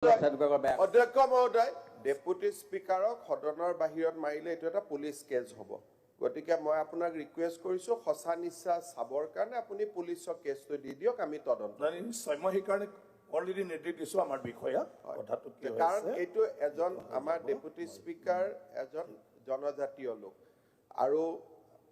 অধ্যক্ষ মহোদয় ডেপুটি স্পিকাৰক সদনৰ বাহিৰত মাৰিলে এইটো এটা পুলিচ কেছ হ'ব গতিকে মই আপোনাক ৰিকুৱেষ্ট কৰিছো সঁচা নিচা চাবৰ কাৰণে আপুনি পুলিচক কেছটো দি দিয়ক আমি তদন্ত নিশ্চয় মই সেইকাৰণে অলৰেডি নিৰ্দেশ দিছো আমাৰ বিষয়া কথাটো কি হৈছে কাৰণ এইটো এজন আমাৰ ডেপুটি স্পিকাৰ এজন জনজাতীয় লোক আৰু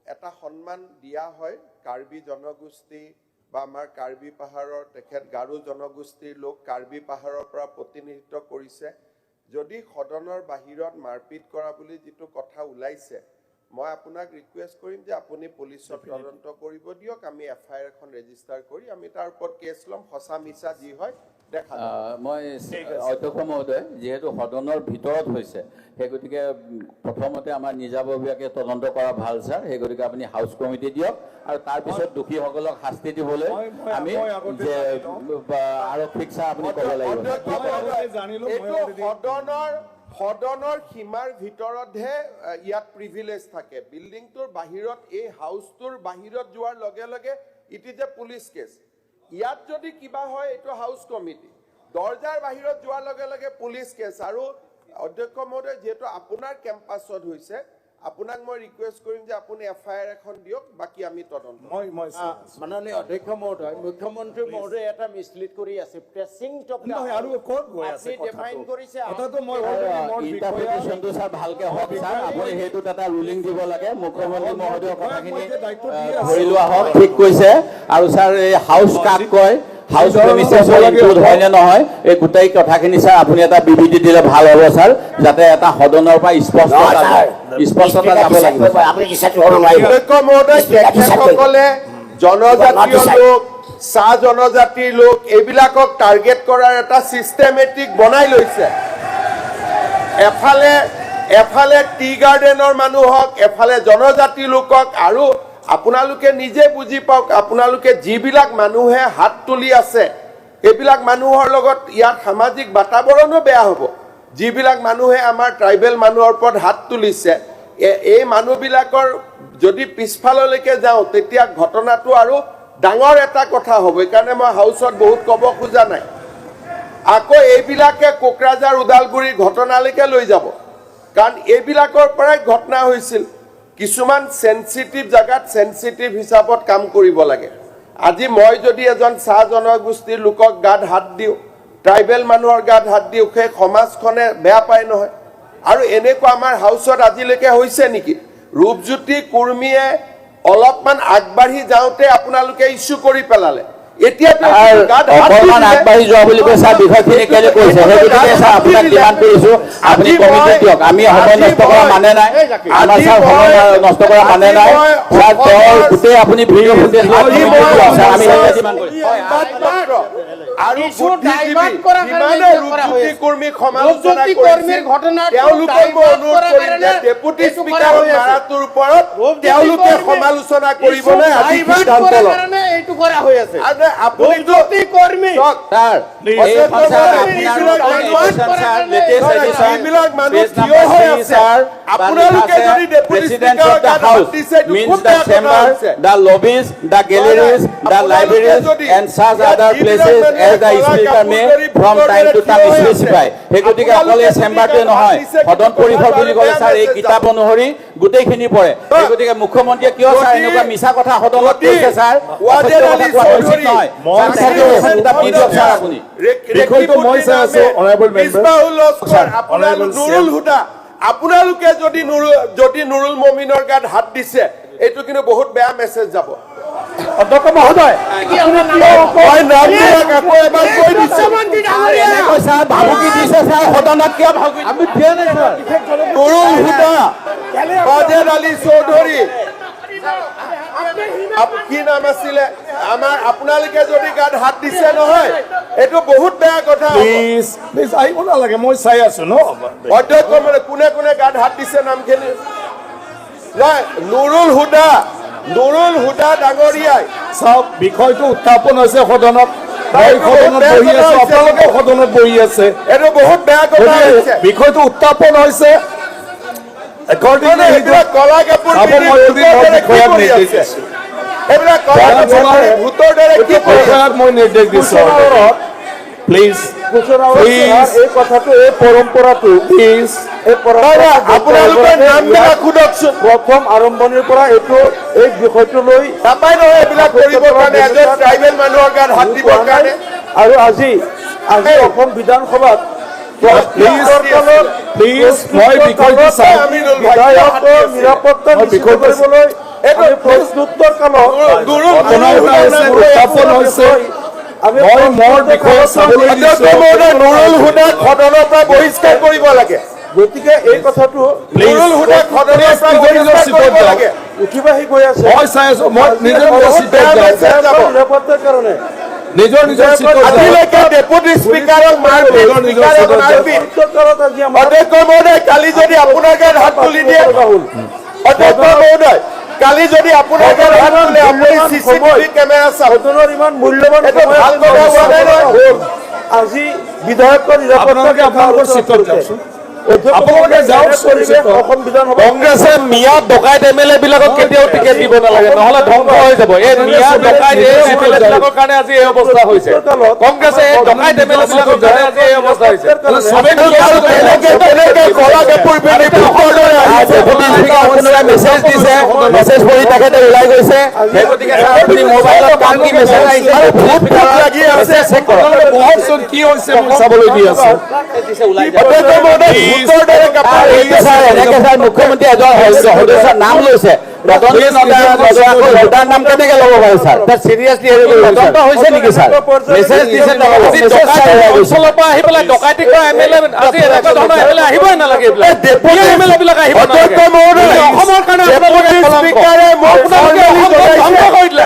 এটা সন্মান দিয়া হয় কাৰ্বি জনগোষ্ঠী বা আমাৰ কাৰ্বি পাহাৰৰ তেখেত গাৰো জনগোষ্ঠীৰ লোক কাৰ্বি পাহাৰৰ পৰা প্ৰতিনিধিত্ব কৰিছে যদি সদনৰ বাহিৰত মাৰপিট কৰা বুলি যিটো কথা ওলাইছে মই আপোনাক ৰিকুৱেষ্ট কৰিম যে আপুনি পুলিচক তদন্ত কৰিব দিয়ক আমি এফআইআৰ এখন ৰেজিষ্টাৰ কৰি আমি তাৰ ওপৰত কেছ ল'ম সঁচা মিছা যি হয় দেখা মই অধ্যক্ষ মহোদয় যেহেতু সদনৰ ভিতৰত হৈছে সেই গতিকে প্ৰথমতে আমাৰ নিজাববীয়াকৈ তদন্ত কৰা ভাল ছাৰ সেই গতিকে আপুনি হাউচ কমিটি দিয়ক আৰু তাৰপিছত দোষীসকলক শাস্তি দিবলৈ আমি আৰক্ষীক ছাৰ আপুনি ক'ব লাগিব সদনৰ সীমাৰ ভিতৰতহে ইয়াত প্ৰিভিলেজ থাকে বিল্ডিংটোৰ বাহিৰত এই হাউচটোৰ বাহিৰত যোৱাৰ লগে লগে it is a police case ইয়াত যদি কিবা হয় এইটো হাউচ কমিটি দৰজাৰ বাহিৰত যোৱাৰ লগে লগে পুলিচ কেছ আৰু অধ্যক্ষ মহোদয় যেহেতু আপোনাৰ কেম্পাছত হৈছে আপোনাক মই ৰিকুৱেষ্ট কৰিম যে আপুনি এফআইআৰ এখন দিয়ক বাকি আমি তদন্ত মাননীয় অধ্যক্ষ মহোদয় মুখ্যমন্ত্ৰী মহোদয় এটা মিছলিড কৰি আছে প্ৰেছিং টপিক আৰু কোন গৈ আছে ডিফাইন কৰিছে কথাটো মই অলৰেডি ইন্টাৰপ্ৰিটেশনটো ছাৰ ভালকে হওক ছাৰ আপুনি হেতুত এটা ৰুলিং দিব লাগে মুখ্যমন্ত্ৰী মহোদয়ৰ কথাখিনি ধৰি লোৱা হওক ঠিক কৈছে আৰু ছাৰ এই হাউচ কাক কয় হাউচ প্ৰেমিসেছৰ ইনক্লুড হয় নে নহয় এই গোটেই কথাখিনি ছাৰ আপুনি এটা বিবৃতি দিলে ভাল হ'ব ছাৰ যাতে এটা সদনৰ পৰা স্পষ্টতা যাব লাগিব আপুনি কিছাটো হ'ব নোৱাৰিব অধ্যক্ষ মহোদয় তেখেতসকলে জনজাতীয় লোক চাহ জনজাতিৰ লোক এইবিলাকক টাৰ্গেট কৰাৰ এটা চিষ্টেমেটিক বনাই লৈছে এফালে টি গাৰ্ডেনৰ মানুহক এফালে জনজাতি লোকক আৰু আপোনালোকে নিজে বুজি পাওক আপোনালোকে যিবিলাক মানুহে হাত তুলি আছে এইবিলাক মানুহৰ লগত ইয়াত সামাজিক বাতাবৰণো বেয়া হ'ব যিবিলাক মানুহে আমাৰ ট্ৰাইবেল মানুহৰ ওপৰত হাত তুলিছে এই মানুহবিলাকৰ যদি পিছফাললৈকে যাওঁ তেতিয়া ঘটনাটো আৰু ডাঙৰ এটা কথা হ'ব এইকাৰণে মই হাউচত বহুত ক'ব খোজা নাই আকৌ এইবিলাকে কোকৰাঝাৰ ওদালগুৰিৰ ঘটনালৈকে লৈ যাব কাৰণ এইবিলাকৰ পৰাই ঘটনা হৈছিল কিছুমান সেনসিটিভ জায়গাত সেনসিটিভ হিসাবত কাম কৰিব লাগে আজি মই যদি এজন চাহ জনগোষ্ঠীৰ লোকক গাত হাত দিও ট্ৰাইবেল মানুহৰ গাত হাত দিও সেই সমাজখনে বেয়া পায় নহয় আৰু এনেকুৱা আমাৰ হাউচত আজিলৈকে হৈছে নেকি ৰূপজ্যোতি কুৰ্মীয়ে অলপমান আগবাঢ়ি যাওঁতে আপোনালোকে ইস্যু কৰি পেলালে এতিয়া অকমান আগবাঢ়ি যোৱা বুলি কৈ ছাৰ বিষয়খিনি কেলে কৈছে সেই গতিকে ছাৰ আপোনাক ডিমাণ্ড কৰিছো আপুনি কমিটি দিয়ক আমি সময় নষ্ট কৰা মানে নাই আমাৰ ছাৰ সময় নষ্ট কৰা মানে নাই ছাৰ তেওঁৰ গোটেই আপুনি ভিডিঅ' ফুটেজ লৈ ছাৰ আমি সেইটোৱে ডিমাণ্ড কৰিছো আৰু ৰূপজ্যোতি কৰ্মীক সমালোচনা কৰিছিল তেওঁলোকক মই অনুৰোধ কৰিম যে ডেপুটি স্পিকাৰৰ মাৰাটোৰ ওপৰত তেওঁলোকে সমালোচনা কৰিবলৈ আজি সিদ্ধান্ত লওক এইটো কৰা হৈ আছে আপুনি ৰূপজ্যোতি কৰ্মী ছাৰ এইবিলাক মানুহ থিয় হৈ আছে আপোনালোকে যদি ডেপুটি স্পিকাৰৰ গাত হাত দিছে means the chamber, the lobbies, the galleries, the libraries and such other places as the speaker may from time to time specify. সেই গতিকে অকল এই চেম্বাৰটোৱে নহয় সদন পৰিসৰ বুলি ক'লে ছাৰ এই কিতাপ অনুসৰি গোটেইখিনি পৰে সেই গতিকে মুখ্যমন্ত্ৰীয়ে কিয় ছাৰ এনেকুৱা মিছা কথা সদনত কৈছে ছাৰ উচিত নহয় ছাৰ আপুনি বিষয়টো মই চাই আছো অনাৰেবল মেম্বাৰ নুৰুল হুদা আপোনালোকে যদি নুৰুল মমিনৰ গাত হাত দিছে এইটো কিন্তু বহুত বেয়া মেছেজ যাব অধ্যক্ষ মহোদয় ভাবুকি দিছে ছাৰ সদনত কিয় আমি থিয় নাই ছাৰ নুৰুল হুদা বাজেদ আলী চৌধুৰী কি নাম আছিলে আমাৰ আপোনালোকে যদি গাত হাত দিছে নহয় এইটো বহুত বেয়া কথা প্লিজ আহিব নালাগে মই চাই আছো ন অধ্যক্ষ মানে কোনে কোনে গাত হাত দিছে নামখিনি নাই নুৰুল হুদা ডাঙৰীয়াই চাওক বিষয়টো উত্থাপন হৈছে সদনত বহি আছো আপোনালোকে সদনত বহি আছে এইটো বহুত বেয়া কথা হৈছে বিষয়টো উত্থাপন হৈছে কলা কাপোৰ মই নিৰ্দেশ দিছো প্লিজ কুশন আৱাৰ Please. এই কথাটো এই পৰম্পৰাটো প্লিজ এই পৰম্পৰাটো আপোনালোকে নামবিলাক সোধকচোন প্ৰথম আৰম্ভণিৰ পৰা এইটো এই বিষয়টো লৈ নাপায় নহয় এইবিলাক কৰিবৰ কাৰণে এজন ট্ৰাইবেল মানুহৰ গাত হাত দিবৰ কাৰণে আৰু আজি অসম বিধানসভাত প্লিজ মই বিষয়টো চাই আমিনুল ভাই বিধায়কৰ নিৰাপত্তা মই নিশ্চিত বিষয়টো কৰিবলৈ এইটো আমি প্ৰশ্নোত্তৰ কালত ঘটনা এটা হৈছে, উত্থাপন হৈছে। আমি মই মোৰ বিষয়ে চাবলৈ অধ্যক্ষ মহোদয় নুৰুল হুদাক সদনৰ পৰা বহিষ্কাৰ কৰিব লাগে গতিকে এই কথাটো নুৰুল হুদাক সদনৰ পৰা বহিষ্কাৰ কৰিব লাগে উঠিবাহি গৈ আছে মই চাই আছো মই নিজৰ চিটত বেয়া যাওঁ মেছেজ যাব। নিৰাপত্তাৰ কাৰণে নিজৰ চিটত যাওঁ আজিলৈকে ডেপুটি স্পীকাৰক মাৰপিট স্পীকাৰক মাৰপিট প্ৰশ্নোত্তৰত আজি আমাৰ অধ্যক্ষ মহোদয় কালি যদি আপোনাৰ গাত হাত তুলি দিয়ে অধ্যক্ষ মহোদয় কালি যদি আপোনাৰ গাত হাত তুলে আপুনি চিচিটিভি কেমেৰা চাওক সদনৰ ইমান মূল্যৱান এইটো সময় ভাল কথা হোৱা নাই নহয়। হ'ল। আজি বিধায়কৰ আপোনালোকে আপোনালোকৰ চিটত যাওকচোন আপোনালোকে যাওকচোন পৰিৱেশ চিটত। অসম বিধানসভা কংগ্ৰেছে মিয়া ডকাইত এমএলএ বিলাকক কেতিয়াও টিকেট দিব নালাগে নহলে ধ্বংস হৈ যাব এই মিয়া ডকাইত এই এমএলএ বিলাকৰ কাৰণে আজি এই অৱস্থা হৈছে কংগ্ৰেছে এই ডকাইত এমএলএ বিলাকৰ কাৰণে আজি এই অৱস্থা হৈছে চবেই কেনেকে কলা কাপোৰ পিন্ধি কোনোবাই মেছেজ দিছে মেছেজ পঢ়ি তেখেতে ওলাই গৈছে সেই গতিকে আপুনি মোবাইলত কাম কি মেছেজ আহিছে লাগি আছে চেক কৰক আপোনালোকে বহকচোন কি হৈছে মই চাবলৈ দি আছো অধ্যক্ষ মহোদয় ভূতৰ দৰে কাপোৰ এনেকে ছাৰ মুখ্যমন্ত্ৰী এজন সদস্যৰ নাম লৈছে তাৰ নাম কেনেকে ল'ব পাৰে ছাৰ তাত চিৰিয়াছলি তদন্ত হৈছে নেকি ছাৰ মেছেজ দিছে অঞ্চলৰ পৰা আহি পেলাই ডকাইতি কৰা এমএলএ আজি এনেকুৱা ধৰণৰ এমএলএ আহিবই নালাগে এইবিলাক ডেপুটি এমএলএ বিলাক আহিব অধ্যক্ষ মহোদয় অসমৰ কাৰণে আপোনালোকে স্পীকাৰে মোক ধ্বংস কৰি দিলে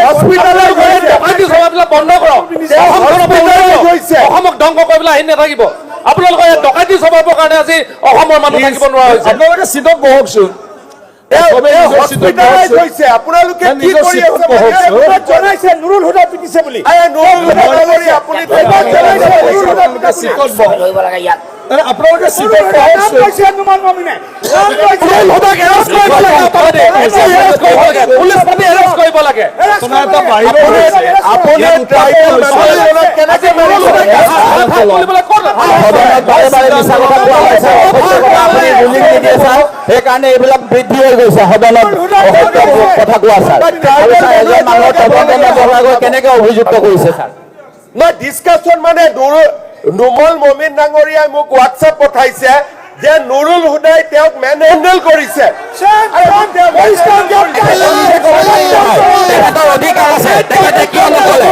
হস্পিটালৰ গৈ ডকাইতি সভাবিলাক বন্ধ কৰক অসমক ধ্বংস কৰিবলৈ আহি নাথাকিব আপোনালোকে ডকাইতি সভাবৰ কাৰণে আজি অসমৰ মানুহ থাকিব নোৱাৰা হৈছে আপোনালোকে চিটত বহকচোন চবেই নিজৰ চিটত হস্পিটালাইজ বহকচোন হৈছে আপোনালোকে কি নিজৰ কৰি চিটত আছে বহকচোন। জনাইছে নুৰুল হুদা পিটিছে বুলি নুৰুল হুদা কৰি আপুনি জনাইছে নুৰুল হুদা আপোনালোকে চিটত বহক আপোনালোকে চিটত বহকচোন পুলিচ পাতি এৰেষ্ট কৰিব লাগে আপোনাৰ এটা বাহিৰৰ হৈছে আপুনি ট্ৰাইবেল মানুহজনক কেনেকে মাৰিব সেইকাৰণে এইবিলাক বৃদ্ধি হৈ গৈছে সদনত কথা কোৱা ছাৰ এজন মানুহৰ তদন্ত নকৰাকৈ কেনেকে অভিযুক্ত কৰিছে ছাৰ মই ডিছকাশ্যন মানে নুমল মমিন ডাঙৰীয়াই মোক হোৱাটছএপ পঠাইছে যে নুৰুল হুদাই তেওঁক মেন হেণ্ডেল কৰিছে তেখেতৰ অধিকাৰ আছে তেখেতে কিয় নকলে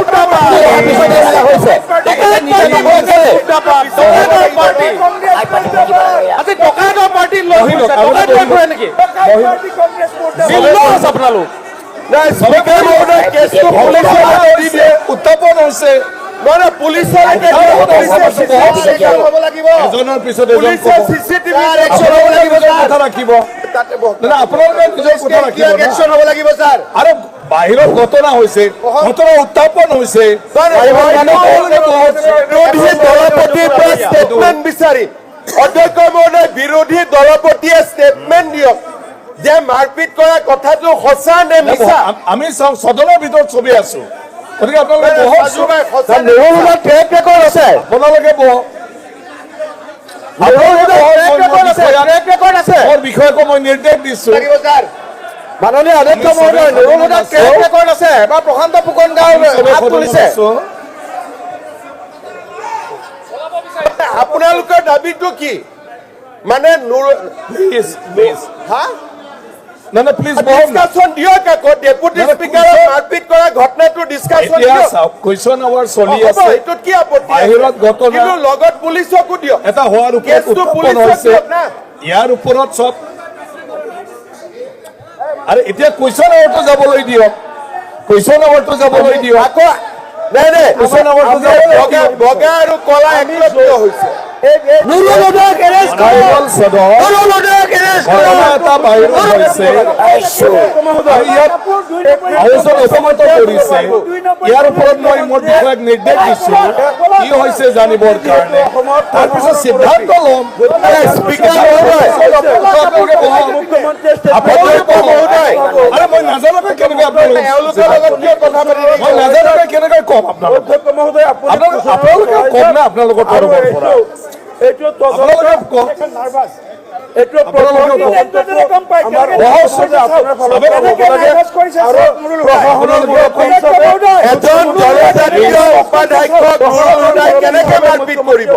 আজি ডকাইতৰ পাৰ্টি লৈ নেকি আপোনালোক নাই স্পীকাৰ মহোদয় কেছটো পুলিচৰ হাতত দি দিয়ে উত্থাপন হৈছে মানে পুলিচলৈকে হ'ব লাগিব এজনৰ পিছত এজন পুলিচে ক'ব। চিচিটিভি একশ্যন হ'ব লাগিব কথা ৰাখিব তাতে বহ দাদা আপোনালোকে নিজৰ কথা ৰাখিব ন? একশ্যন হ'ব লাগিব ছাৰ আৰু বাহিৰত ঘটনা হৈছে ঘটনা উত্থাপন হৈছে বিৰোধী দলপতিৰ পৰা ষ্টেটমেণ্ট বিচাৰি অধ্যক্ষ মহোদয় বিৰোধী দলপতিয়ে ষ্টেটমেণ্ট দিয়ক যে মাৰপিট কৰা কথাটো সঁচা নে মিছা আমি চাওঁ সদনৰ ভিতৰত ছবি আছো গতিকে আপোনালোকে বহকচোন ট্ৰেক ৰেকৰ্ড আছে আপোনালোকে বহক মোৰ বিষয়কো মই নিৰ্দেশ দিছো লাগিব ছাৰ মাননীয় অধ্যক্ষ মহোদয় নুৰুল ট্ৰেক ৰেকৰ্ড আছে এবাৰ প্ৰশান্ত ফুকন গাঁও হাত তুলিছে আপোনালোকৰ দাবীটো কি মানে হা নাই প্লিজ বহক না। ডিছকাশ্যন দিয়ক আকৌ ডেপুটি স্পীকাৰক মাৰপিট কৰা ঘটনাটো ডিছকাশ্যন এতিয়া দিয়ক চাওক কুৱেশ্যন আৱাৰ চলি হ'ব, আছে এইটোত কি আপত্তি আছে? বাহিৰত ঘটনা- কিন্তু লগত পুলিচকো দিয়ক এটা হোৱাৰ ওপৰত কেছটো উত্থাপন পুলিচক হৈছে দিয়ক না ইয়াৰ ওপৰত চব আৰু এতিয়া কুৱেশ্যন আৱাৰটো যাবলৈ দিয়ক কুৱেশ্যন আৱাৰটো যাবলৈ দিয়ক আকৌ নাই নাই কুৱেশ্যন আৱাৰটো যাবলৈ বগা দিয়ক বগা আৰু কলা একত্ৰিত হৈছে ট্ৰাইবেল সদন ঘটনা এটা বাহিৰত হৈছে আৰু ইয়াত হাউচত অসমত কৰিছে ইয়াৰ ওপৰত মই মোৰ বিষয়াক নিৰ্দেশ দিছো কি হৈছে জানিবৰ কাৰণে তাৰপিছত সিদ্ধান্ত ল'ম। স্পীকাৰ মহোদয়, আৰে মই নাজানোকে কেনেকৈ আপোনালোকে এওঁলোকৰ লগত কিয় কথা পাতি মই থাকিব? নাজানোকে কেনেকৈ ক'ম আপোনালোকক আপোনালোকে কওক না আপোনালোকৰ তৰফৰ পৰা আপোনালোকে কওক এজন জনজাতীয় উপাধ্যক্ষক নুৰুল হুদাই কেনেকে মাৰপিট কৰিব?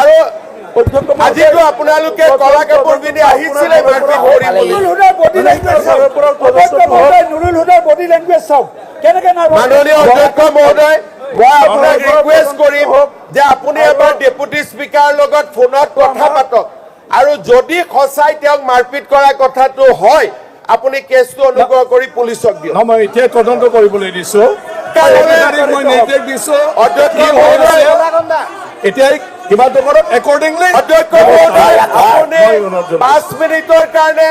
আৰু আজিতো আপোনালোকে কলা কাপোৰ পিন্ধি আহিছিলে মাৰপিট কৰিবলৈ। মাননীয় অধ্যক্ষ মহোদয়, মই আপোনাক ৰিকুৱেষ্ট কৰিম যে আপুনি এবাৰ ডেপুটি স্পীকাৰৰ লগত ফোনত কথা পাতক, আৰু যদি সঁচাই তেওঁক মাৰপিট কৰা কথাটো হয় আপুনি কেছটো অনুগ্ৰহ কৰি পুলিচক দিয়ক। মই এতিয়া তদন্ত কৰিবলৈ দিছো, মই নিৰ্দেশ দিছো অধ্যক্ষ কি মহোদয়, হৈছে এতিয়া কিবাটো কৰক একৰ্ডিংলি। অধ্যক্ষ মহোদয়, আপুনি 5 মিনিটৰ কাৰণে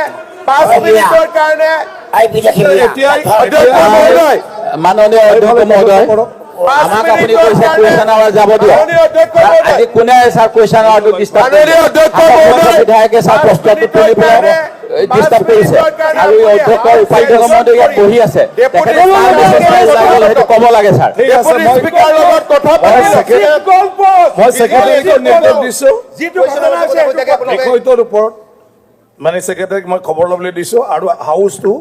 এতিয়াই অধ্যক্ষ মহোদয়, মাননীয় অধ্যক্ষ মহোদয়, আমাক আপুনি কৈছে কুৱেশ্যন আৱাৰ যাব দিয়ক। মাননীয় অধ্যক্ষ মহোদয়, আজি কোনে ছাৰ কুৱেশ্যন আৱাৰটো ডিষ্টাৰ্ব মাননীয় অধ্যক্ষ কৰিছে? মহোদয়, বিধায়কে ছাৰ প্ৰশ্নটো তুলি পেলাই ডিষ্টাৰ্ব কৰিছে, আৰু এই অধ্যক্ষ উপাধ্যক্ষ মহোদয় ইয়াত বহি আছে, তেখেতে তাৰ মেছেজ গ'ল সেইটো ক'ব লাগে ছাৰ। ঠিক আছে, ডেপুটি স্পীকাৰৰ লগত কথা মই পাতি ছেক্ৰেটাৰীক নিৰ্দেশ দিছো যিটো ঘটনা আছে বিষয়টোৰ ওপৰত মানে ছেক্ৰেটাৰীক মই খবৰ ল'বলৈ দিছো, আৰু হাউচটো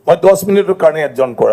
মই 10 মিনিটৰ কাৰণে এডজন কৰা